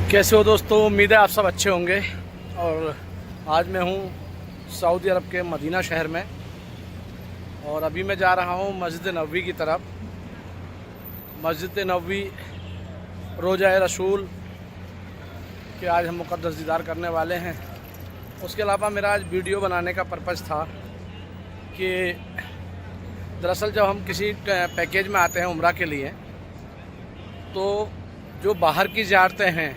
कैसे हो दोस्तों, उम्मीद है आप सब अच्छे होंगे। और आज मैं हूँ सऊदी अरब के मदीना शहर में और अभी मैं जा रहा हूँ मस्जिद नबवी की तरफ। मस्जिद नबवी रोज़ा रसूल के आज हम मुक़द्दस दीदार करने वाले हैं। उसके अलावा मेरा आज वीडियो बनाने का पर्पज़ था कि दरअसल जब हम किसी पैकेज में आते हैं उम्रा के लिए, तो जो बाहर की ज़ियारतें हैं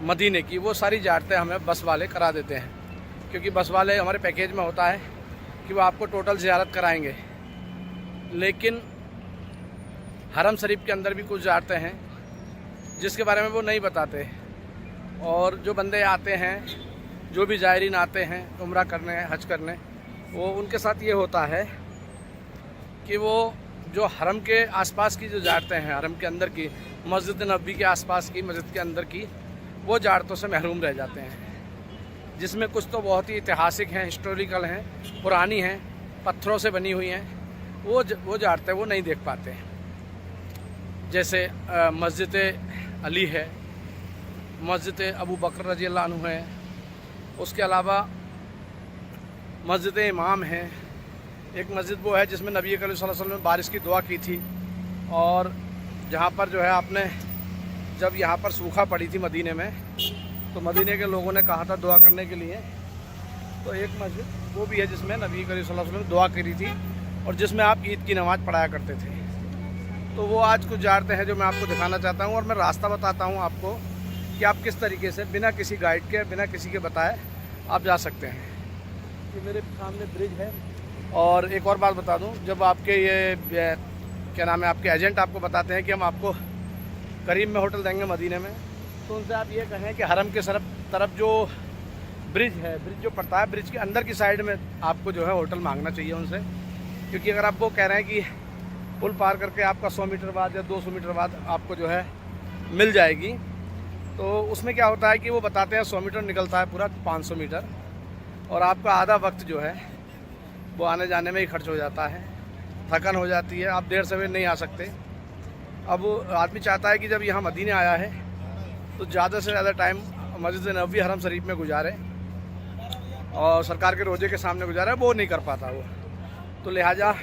मदीने की, वो सारी ज़ियारतें हमें बस वाले करा देते हैं, क्योंकि बस वाले हमारे पैकेज में होता है कि वो आपको टोटल ज़ियारत कराएंगे। लेकिन हरम शरीफ के अंदर भी कुछ ज़ियारतें हैं जिसके बारे में वो नहीं बताते। और जो बंदे आते हैं, जो भी ज़ायरीन आते हैं उम्रा करने, हज करने, वो उनके साथ ये होता है कि वो जो हरम के आसपास की जो ज़ियारतें हैं, हरम के अंदर की, मस्जिद नबवी के आसपास की, मस्जिद के अंदर की, वो ज़ियारतों से महरूम रह जाते हैं। जिसमें कुछ तो बहुत ही ऐतिहासिक हैं, हिस्टोरिकल हैं, पुरानी हैं, पत्थरों से बनी हुई हैं, वो ज़ियारतें वो नहीं देख पाते हैं। जैसे मस्जिद अली है, मस्जिद अबू बकर रज़ी अल्लाह अन्हु है, उसके अलावा मस्जिद इमाम है। एक मस्जिद वो है जिसमें नबी करीम सल्लल्लाहु अलैहि वसल्लम ने बारिश की दुआ की थी, और जहाँ पर जो है आपने जब यहाँ पर सूखा पड़ी थी मदीने में, तो मदीने के लोगों ने कहा था दुआ करने के लिए। तो एक मस्जिद वो भी है जिसमें नबी करीम सल्लल्लाहु अलैहि वसल्लम ने दुआ करी थी और जिसमें आप ईद की नमाज़ पढ़ाया करते थे। तो वो आज कुछ ज़ियारतें हैं जो मैं आपको दिखाना चाहता हूँ, और मैं रास्ता बताता हूँ आपको कि आप किस तरीके से बिना किसी गाइड के, बिना किसी के बताए आप जा सकते हैं। ये मेरे सामने ब्रिज है। और एक और बात बता दूं, जब आपके ये क्या नाम है, आपके एजेंट आपको बताते हैं कि हम आपको करीब में होटल देंगे मदीने में, तो उनसे आप ये कहें कि हरम के तरफ जो ब्रिज है, ब्रिज जो पड़ता है, ब्रिज के अंदर की साइड में आपको जो है होटल मांगना चाहिए उनसे। क्योंकि अगर आप वो कह रहे हैं कि पुल पार करके आपका 100 मीटर बाद या 200 मीटर बाद आपको जो है मिल जाएगी, तो उसमें क्या होता है कि वो बताते हैं 100 मीटर निकलता है पूरा 500 मीटर, और आपका आधा वक्त जो है वो आने जाने में ही खर्च हो जाता है, थकान हो जाती है, आप देर सवेर नहीं आ सकते। अब आदमी चाहता है कि जब यहाँ मदीने आया है तो ज़्यादा से ज़्यादा टाइम मस्जिद नबवी हरम शरीफ में गुजारे, और सरकार के रोज़े के सामने गुजारे, वो नहीं कर पाता वो। तो लिहाजा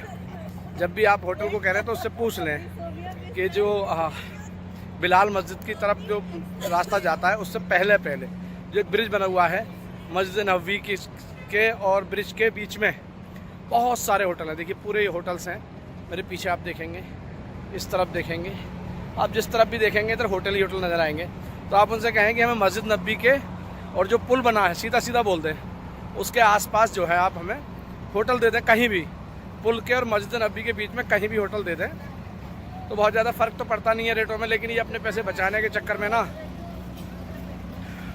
जब भी आप होटल को कह रहे हैं तो उससे पूछ लें कि जो बिलाल मस्जिद की तरफ जो रास्ता जाता है उससे पहले जो एक ब्रिज बना हुआ है मस्जिद नबवी के और ब्रिज के बीच में बहुत सारे होटल हैं। देखिए पूरे होटल्स हैं, मेरे पीछे आप देखेंगे, इस तरफ देखेंगे, आप जिस तरफ भी देखेंगे इधर होटल ही होटल नज़र आएंगे। तो आप उनसे कहें कि हमें मस्जिद नबवी के और जो पुल बना है, सीधा सीधा बोल दें, उसके आसपास जो है आप हमें होटल दे दें, कहीं भी पुल के और मस्जिद नबवी के बीच में कहीं भी होटल दे दें। तो बहुत ज़्यादा फ़र्क तो पड़ता नहीं है रेटों में, लेकिन ये अपने पैसे बचाने के चक्कर में ना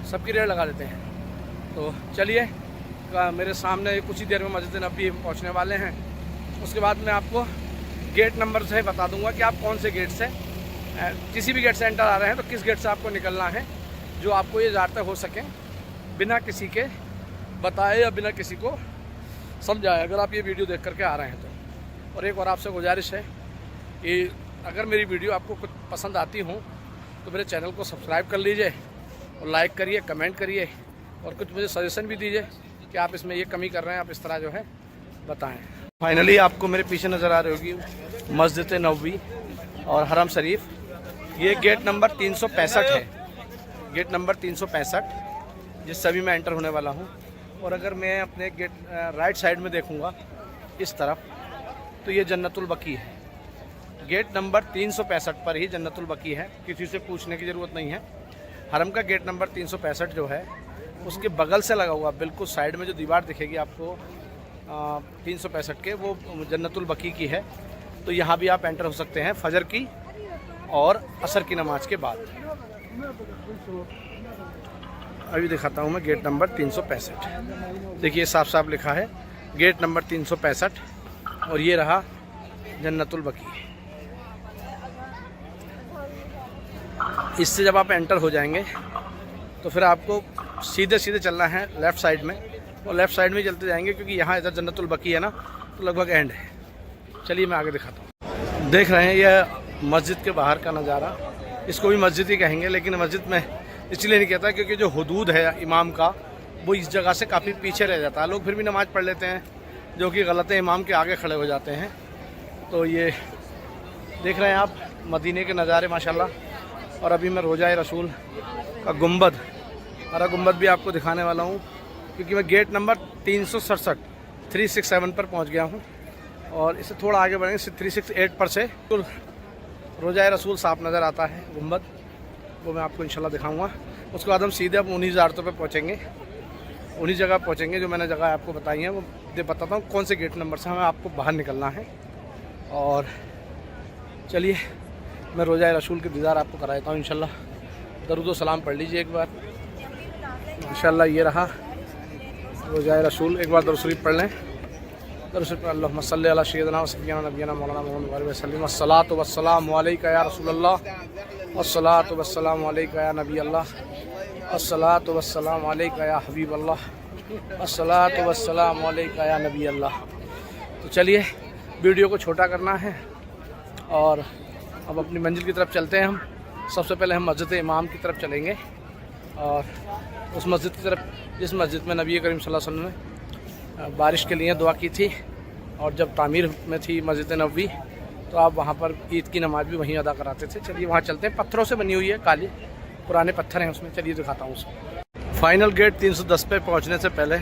सबकी रेट लगा देते हैं। तो चलिए, मेरे सामने कुछ ही देर में मस्जिद नबवी पहुंचने वाले हैं। उसके बाद मैं आपको गेट नंबर से बता दूंगा कि आप कौन से गेट से, किसी भी गेट से एंटर आ रहे हैं तो किस गेट से आपको निकलना है, जो आपको ये ज़ियारतें हो सकें बिना किसी के बताए या बिना किसी को समझाए, अगर आप ये वीडियो देख करके आ रहे हैं तो। और एक और आपसे गुजारिश है कि अगर मेरी वीडियो आपको कुछ पसंद आती हो तो मेरे चैनल को सब्सक्राइब कर लीजिए और लाइक करिए, कमेंट करिए, और कुछ मुझे सजेशन भी दीजिए कि आप इसमें ये कमी कर रहे हैं, आप इस तरह जो है बताएं। फाइनली आपको मेरे पीछे नज़र आ रही होगी मस्जिद नबवी और हरम शरीफ। ये गेट नंबर 365 है, गेट नंबर 365, जिससे अभी मैं एंटर होने वाला हूँ। और अगर मैं अपने गेट राइट साइड में देखूँगा इस तरफ, तो ये जन्नतुल बकी है। गेट नंबर 365 पर ही जन्नतुल बकी है, किसी से पूछने की ज़रूरत नहीं है। हरम का गेट नंबर 365 जो है उसके बगल से लगा हुआ, बिल्कुल साइड में जो दीवार दिखेगी आपको 365 के, वो जन्नतुल बकी की है। तो यहाँ भी आप एंटर हो सकते हैं फजर की और असर की नमाज के बाद। अभी दिखाता हूँ मैं गेट नंबर 365। देखिए साफ साफ लिखा है गेट नंबर 365, और ये रहा जन्नतुल बकी। इससे जब आप एंटर हो जाएंगे तो फिर आपको सीधे सीधे चलना है लेफ़्ट साइड में, और लेफ़्ट साइड में चलते जाएंगे, क्योंकि यहाँ इधर जन्नतुल बकी है ना, तो लगभग एंड है। चलिए मैं आगे दिखाता हूँ। देख रहे हैं यह मस्जिद के बाहर का नज़ारा, इसको भी मस्जिद ही कहेंगे, लेकिन मस्जिद में इसलिए नहीं कहता क्योंकि जो हुदूद है इमाम का वो इस जगह से काफ़ी पीछे रह जाता है। लोग फिर भी नमाज़ पढ़ लेते हैं जो कि गलत है, इमाम के आगे खड़े हो जाते हैं। तो ये देख रहे हैं आप मदीने के नज़ारे माशाल्लाह। और अभी मैं रोज़ा रसूल का गुंबद, हरा गुंबद भी आपको दिखाने वाला हूँ क्योंकि मैं गेट नंबर 367 367 पर पहुँच गया हूँ। और इससे थोड़ा आगे बढ़ेंगे 368 पर से तो रोज़ा रसूल साफ नज़र आता है गुंबद, वो मैं आपको इंशाल्लाह दिखाऊंगा। उसके बाद हम सीधे अब उन्हीं ज़ारतों पे पहुँचेंगे, उन्हीं जगह पहुँचेंगे जो मैंने जगह आपको बताई हैं। वो बताता हूँ कौन से गेट नंबर से हमें आपको बाहर निकलना है। और चलिए मैं रोज़ा रसूल के दीदार आपको कराता हूँ इंशाल्लाह। दरूद व सलाम पढ़ लीजिए एक बार इंशाल्लाह। ये रहा रोज़ा रसूल, एक बार दरूद शरीफ पढ़ लें। दरूद शरीफ अल्लाहुम्मा सल्ली अला सय्यिदिना व सय्यिदिना नबियना मौलाना मुहम्मद व सल्लम अस्सलातु वस्सलामु अलैका या रसूलल्लाह अस्सलातु वस्सलामु अलैका या नबी अल्लाह अस्सलातु वस्सलामु अलैका या हबीब अल्लाह अस्सलातु वस्सलामु अलैका या नबी अल्लाह। तो चलिए वीडियो को छोटा करना है और अब अपनी मंजिल की तरफ चलते हैं। हम सबसे पहले हम मस्जिद इमाम की तरफ चलेंगे और उस मस्जिद की तरफ जिस मस्जिद में नबी करीम सल्लल्लाहु अलैहि वसल्लम ने बारिश के लिए दुआ की थी और जब तामीर में थी मस्जिद नबवी तो आप वहाँ पर ईद की नमाज़ भी वहीं अदा कराते थे। चलिए वहाँ चलते हैं। पत्थरों से बनी हुई है, काली पुराने पत्थर हैं उसमें। चलिए दिखाता हूँ उसको। फाइनल गेट 310 पे पहुँचने से पहले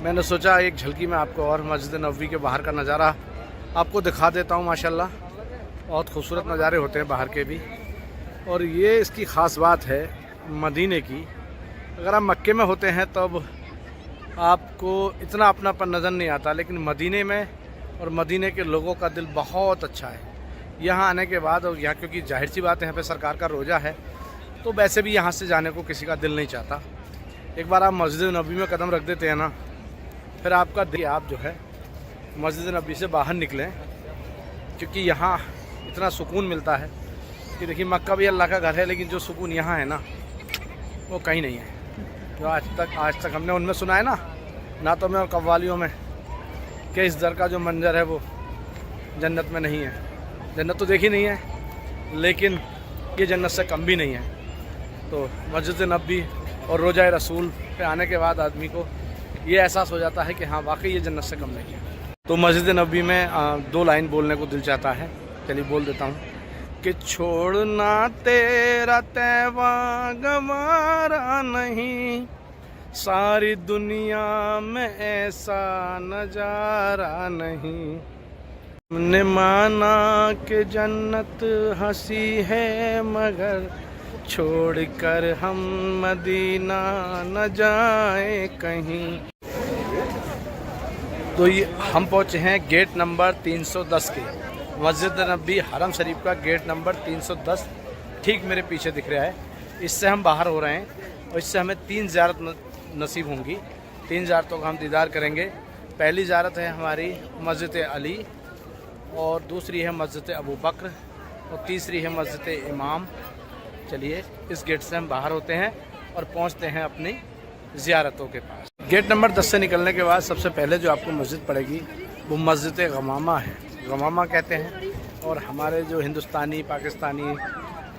मैंने सोचा एक झलकी में आपको और मस्जिद नबवी के बाहर का नज़ारा आपको दिखा देता हूँ। माशाल्लाह बहुत खूबसूरत नज़ारे होते हैं बाहर के भी। और ये इसकी ख़ास बात है मदीने की, अगर आप मक्के में होते हैं तब आपको इतना अपनापन नज़र नहीं आता, लेकिन मदीने में और मदीने के लोगों का दिल बहुत अच्छा है। यहाँ आने के बाद और यहाँ क्योंकि जाहिर सी बात है यहाँ पे सरकार का रोज़ा है तो वैसे भी यहाँ से जाने को किसी का दिल नहीं चाहता। एक बार आप मस्जिद नबी में कदम रख देते हैं ना, फिर आपका दिल, आप जो है मस्जिद नबी से बाहर निकलें क्योंकि यहाँ इतना सुकून मिलता है कि देखिए मक्का भी अल्लाह का घर है, लेकिन जो सुकून यहाँ है ना वो कहीं नहीं है। जो आज तक हमने उनमें सुना है ना तो में और कव्वालियों में कि इस दर का जो मंजर है वो जन्नत में नहीं है। जन्नत तो देखी नहीं है लेकिन ये जन्नत से कम भी नहीं है। तो मस्जिद नबी और रोज़ा रसूल पे आने के बाद आदमी को ये एहसास हो जाता है कि हाँ वाकई ये जन्नत से कम नहीं है। तो मस्जिद नबी में 2 लाइन बोलने को दिल चाहता है, चलिए बोल देता हूँ कि छोड़ना तेरा तैवा गवारा नहीं, सारी दुनिया में ऐसा नजारा नहीं। हमने माना कि जन्नत हंसी है मगर छोड़कर हम मदीना न जाए कहीं। तो ये हम पहुँचे हैं गेट नंबर 310 के, मस्जिद नबी हरम शरीफ का गेट नंबर 310 ठीक मेरे पीछे दिख रहा है। इससे हम बाहर हो रहे हैं और इससे हमें 3 ज़ियारत नसीब होंगी। 3 ज़ियारतों का हम दीदार करेंगे। पहली ज़ियारत है हमारी मस्जिद अली, और दूसरी है मस्जिद अबू बकर, और तीसरी है मस्जिद इमाम। चलिए इस गेट से हम बाहर होते हैं और पहुंचते हैं अपनी ज़ियारतों के पास। गेट नंबर 10 से निकलने के बाद सबसे पहले जो आपको मस्जिद पड़ेगी वो मस्जिद गमामा है, गमामा कहते हैं। और हमारे जो हिंदुस्तानी, पाकिस्तानी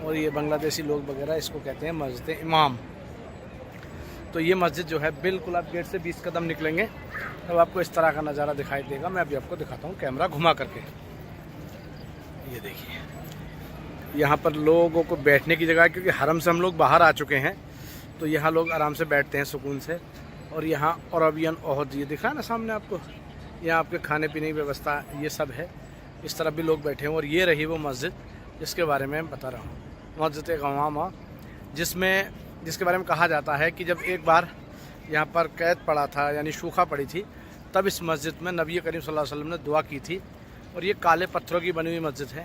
और ये बांग्लादेशी लोग वगैरह इसको कहते हैं मस्जिद इमाम। तो ये मस्जिद जो है बिल्कुल आप गेट से 20 कदम निकलेंगे तब आपको इस तरह का नज़ारा दिखाई देगा। मैं अभी आपको दिखाता हूँ कैमरा घुमा करके। ये देखिए यहाँ पर लोगों को बैठने की जगह है क्योंकि हरम से हम लोग बाहर आ चुके हैं तो यहाँ लोग आराम से बैठते हैं सुकून से। और यहाँ अरबियन ओहद ये दिखा है ना सामने आपको, यहाँ आपके खाने पीने की व्यवस्था ये सब है। इस तरफ भी लोग बैठे हैं। और ये रही वो मस्जिद जिसके बारे में बता रहा हूँ, मस्जिद गमामा, जिसके बारे में कहा जाता है कि जब एक बार यहाँ पर कैद पड़ा था यानी सूखा पड़ी थी तब इस मस्जिद में नबी करीम सल्लल्लाहु अलैहि वसल्लम ने दुआ की थी। और ये काले पत्थरों की बनी हुई मस्जिद है।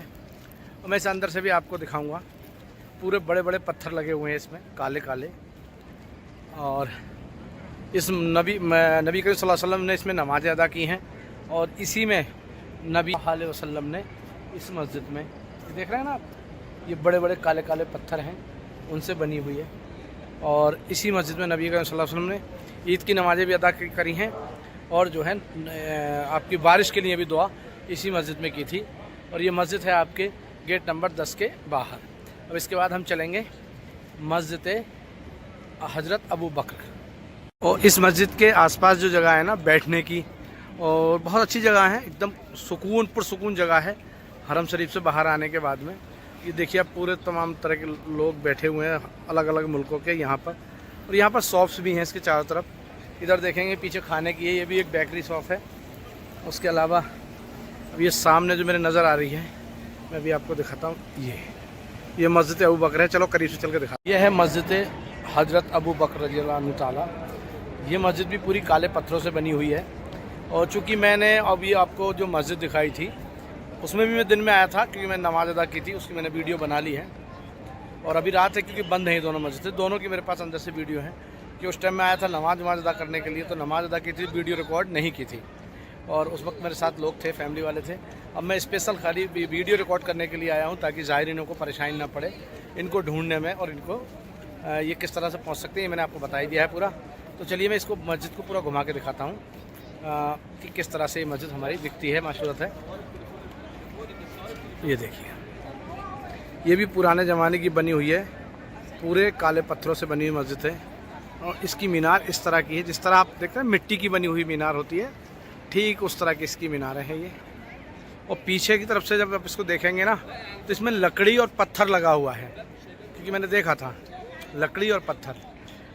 और मैं इसे अंदर से भी आपको दिखाऊंगा। पूरे बड़े बड़े पत्थर लगे हुए हैं इसमें, काले काले। और इस नबी करीम सल्लल्लाहु अलैहि वसल्लम ने इसमें नमाज़ें अदा की हैं। और इसी में नबी अलैहि वसल्लम ने इस मस्जिद में, देख रहे हैं ना आप, ये बड़े बड़े काले काले पत्थर हैं उनसे बनी हुई है। और इसी मस्जिद में नबी करीम सल्लल्लाहु अलैहि वसल्लम ने ईद की नमाज़ें भी अदा करी हैं। और जो है आपकी बारिश के लिए भी दुआ इसी मस्जिद में की थी। और ये मस्जिद है आपके गेट नंबर 10 के बाहर। अब इसके बाद हम चलेंगे मस्जिद हज़रत अबू बकर। और इस मस्जिद के आसपास जो जगह है ना बैठने की, और बहुत अच्छी जगह है, एकदम सुकून पुरसुकून जगह है हरम शरीफ से बाहर आने के बाद में। ये देखिए आप पूरे तमाम तरह के लोग बैठे हुए हैं अलग अलग मुल्कों के यहाँ पर। और यहाँ पर शॉप्स भी हैं इसके चारों तरफ। इधर देखेंगे पीछे खाने की है, ये भी एक बेकरी शॉप है। उसके अलावा अब ये सामने जो मेरे नज़र आ रही है मैं भी आपको दिखाता हूँ, ये मस्जिद अबू बकर है। चलो करीब से चल के दिखा। ये है मस्जिद हज़रत अबू बकर रज़ियल्लाहु अन्हु ताला। ये मस्जिद भी पूरी काले पत्थरों से बनी हुई है। और चूँकि मैंने अभी आपको जो मस्जिद दिखाई थी उसमें भी मैं दिन में आया था, क्योंकि मैं नमाज़ अदा की थी, उसकी मैंने वीडियो बना ली है। और अभी रात है क्योंकि बंद है ये दोनों मस्जिद, दोनों की मेरे पास अंदर से वीडियो है कि उस टाइम मैं आया था नमाज अदा करने के लिए, तो नमाज़ अदा की थी, वीडियो रिकॉर्ड नहीं की थी। और उस वक्त मेरे साथ लोग थे, फैमिली वाले थे। अब मैं स्पेशल खाली वीडियो रिकॉर्ड करने के लिए आया हूँ ताकि ज़ाहिरीनों को परेशानी ना पड़े इनको ढूंढने में, और इनको ये किस तरह से पहुँच सकते हैं ये मैंने आपको बता ही दिया है पूरा। तो चलिए मैं इसको मस्जिद को पूरा घुमा के दिखाता हूँ कि किस तरह से ये मस्जिद हमारी दिखती है, माशूरत है। ये देखिए, ये भी पुराने ज़माने की बनी हुई है, पूरे काले पत्थरों से बनी हुई मस्जिद है। और इसकी मीनार इस तरह की है, जिस तरह आप देखते हैं मिट्टी की बनी हुई मीनार होती है, ठीक उस तरह की इसकी मीनारें हैं ये। और पीछे की तरफ से जब आप इसको देखेंगे ना तो इसमें लकड़ी और पत्थर लगा हुआ है, क्योंकि मैंने देखा था लकड़ी और पत्थर।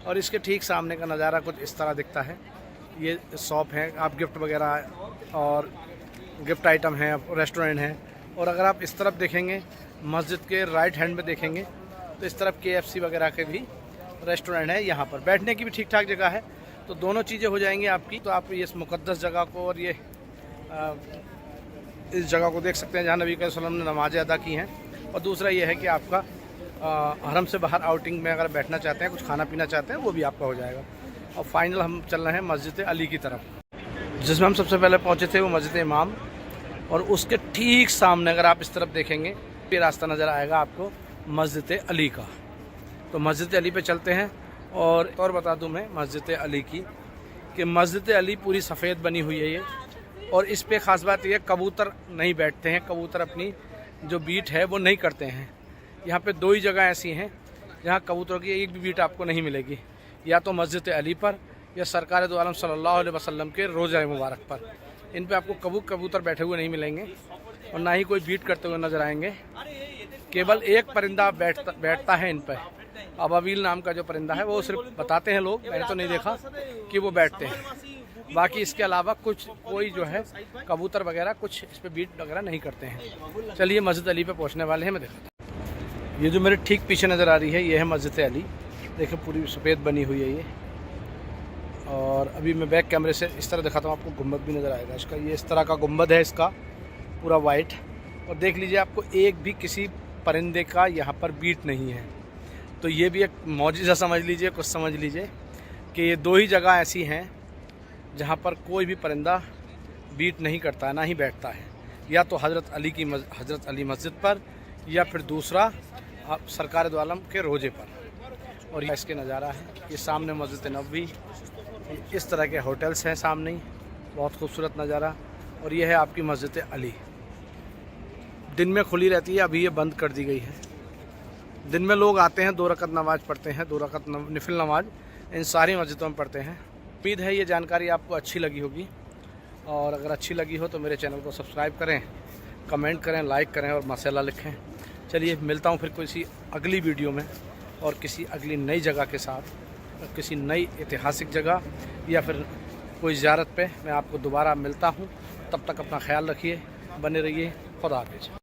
और इसके ठीक सामने का नज़ारा कुछ इस तरह दिखता है। ये शॉप है, आप गिफ्ट वगैरह और गिफ्ट आइटम हैं, रेस्टोरेंट हैं। और अगर आप इस तरफ देखेंगे मस्जिद के राइट हैंड में देखेंगे तो इस तरफ KFC वगैरह के भी रेस्टोरेंट है। यहाँ पर बैठने की भी ठीक ठाक जगह है, तो दोनों चीज़ें हो जाएंगी आपकी। तो आप ये इस मुक़द्दस जगह को और ये इस जगह को देख सकते हैं जहाँ नबी सल्लल्लाहु अलैहि वसल्लम ने नमाज़ें अदा की हैं। और दूसरा ये है कि आपका हरम से बाहर आउटिंग में अगर बैठना चाहते हैं, कुछ खाना पीना चाहते हैं, वो भी आपका हो जाएगा। और फाइनल हम चल रहे हैं मस्जिद अली की तरफ, जिसमें हम सबसे पहले पहुँचे थे, वो मस्जिद इमाम। और उसके ठीक सामने अगर आप इस तरफ देखेंगे ये रास्ता नज़र आएगा आपको मस्जिद अली का। तो मस्जिद अली पे चलते हैं। और बता दूं मैं मस्जिद अली की कि मस्जिद अली पूरी सफ़ेद बनी हुई है ये। और इस पे ख़ास बात यह कबूतर नहीं बैठते हैं, कबूतर अपनी जो बीट है वो नहीं करते हैं। यहाँ पे दो ही जगह ऐसी हैं जहाँ कबूतरों की एक भी बीट आपको नहीं मिलेगी, या तो मस्जिद अली पर या सरकार दो आलम सल्लल्लाहु अलैहि वसल्लम के रोज़ा मुबारक पर। इन पे आपको कबूतर बैठे हुए नहीं मिलेंगे और ना ही कोई बीट करते हुए नज़र आएंगे। केवल एक परिंदा बैठता है इन पर, अबाबील नाम का जो परिंदा है, वो सिर्फ बताते हैं लोग, मैंने तो नहीं देखा कि वो बैठते हैं। बाकी इसके अलावा कोई जो है कबूतर वगैरह कुछ इस पर बीट वगैरह नहीं करते हैं। चलिए मस्जिद अली पे पहुंचने वाले हैं, मैं दिखाता हूँ। ये जो मेरे ठीक पीछे नज़र आ रही है ये है मस्जिद अली। देखिए पूरी सफ़ेद बनी हुई है ये। और अभी मैं बैक कैमरे से इस तरह दिखाता हूँ, आपको गुम्बद भी नज़र आएगा इसका। ये इस तरह का गुम्बद है इसका, पूरा वाइट। और देख लीजिए आपको एक भी किसी परिंदे का यहाँ पर बीट नहीं है। तो ये भी एक मौजिज़ा समझ लीजिए, कुछ समझ लीजिए कि ये दो ही जगह ऐसी हैं जहाँ पर कोई भी परिंदा बीट नहीं करता है, ना ही बैठता है, या तो हज़रत अली मस्जिद पर, या फिर दूसरा सरकार दो आलम के रोज़े पर। और इसके नज़ारा है ये सामने मस्जिद नबवी, इस तरह के होटल्स हैं सामने ही, बहुत खूबसूरत नज़ारा। और ये है आपकी मस्जिद अली, दिन में खुली रहती है, अभी ये बंद कर दी गई है। दिन में लोग आते हैं, 2 रकत नमाज़ पढ़ते हैं, 2 रकत नफिल नमाज इन सारी मस्जिदों में पढ़ते हैं। उम्मीद है ये जानकारी आपको अच्छी लगी होगी, और अगर अच्छी लगी हो तो मेरे चैनल को सब्सक्राइब करें, कमेंट करें, लाइक करें और मसाला लिखें। चलिए मिलता हूँ फिर किसी अगली वीडियो में और किसी अगली नई जगह के साथ, और किसी नई ऐतिहासिक जगह या फिर कोई ज़ियारत पे मैं आपको दोबारा मिलता हूँ। तब तक अपना ख्याल रखिए, बने रहिए, खुदा हाफिज़।